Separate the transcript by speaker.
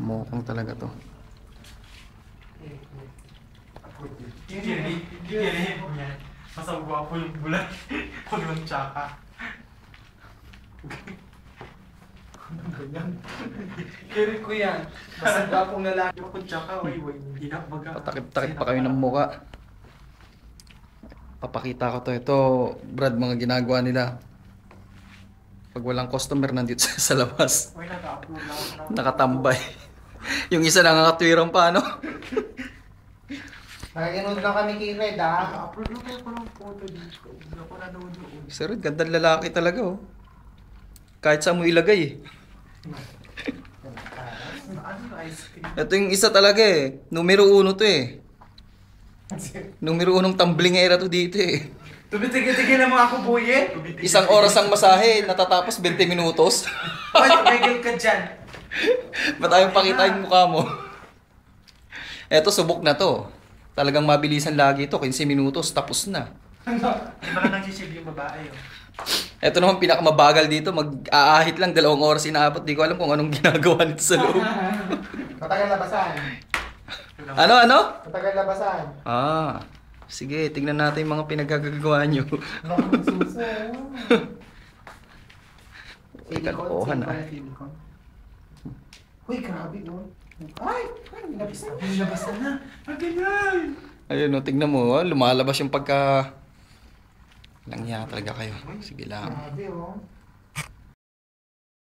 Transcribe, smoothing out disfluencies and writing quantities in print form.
Speaker 1: Mokong talaga to.
Speaker 2: Kikirihin po niya. Masagwa po yung bulan. Pag ng tsaka. Kiri ko yan. Masagwa pong lalaki. Pag tsaka, way. Hindi na baga.
Speaker 1: Patakip-takip pa kayo ng muka. Papakita ko to. Ito, Brad, mga ginagawa nila. Pag walang customer, nandito sa labas.
Speaker 2: Uy, naka-upload lang ako.
Speaker 1: Nakatambay. Yung isa nakakatwirang pa, ano?
Speaker 3: Nakikinood lang kami kay Red, ha?
Speaker 2: Naka-upload lang ako ng photo dito. Hindi ako nanood doon.
Speaker 1: Sir, gandang lalaki talaga, oh. Kahit saan mo ilagay, eh.
Speaker 2: Ano yung ice cream?
Speaker 1: Ito yung isa talaga, eh. Numero 1 to, eh. Numero 1 tamblingera to dito, eh.
Speaker 2: Tumitigil-tigil naman ako, buye.
Speaker 1: Isang oras ang masahe, natatapos 20 minutos.
Speaker 2: Ay, tumigil ka dyan.
Speaker 1: Ba't ayaw pakita yung mukha mo? Eto, subok na to. Talagang mabilisan lagi to, 15 minutos, tapos na.
Speaker 2: Hindi ba nang sisib yung babae, oh?
Speaker 1: Eto naman pinakamabagal dito, mag-aahit lang, 2 oras inaabot. Di ko alam kung anong ginagawa nito sa loob.
Speaker 3: Matagal labasan.
Speaker 1: Ano?
Speaker 3: Matagal labasan.
Speaker 1: Ah, sige, tignan natin yung mga pinagagagawa nyo.
Speaker 3: Bakit suso?
Speaker 1: Uy, kalokohan ah.
Speaker 3: Uy, grabe, oh. Ay! Nabisa.
Speaker 2: Labas na. Maganyan.
Speaker 1: Ayun, no, tignan mo, lumalabas yung pagka... Langya talaga kayo. Sige lang.
Speaker 3: Grabe, oh.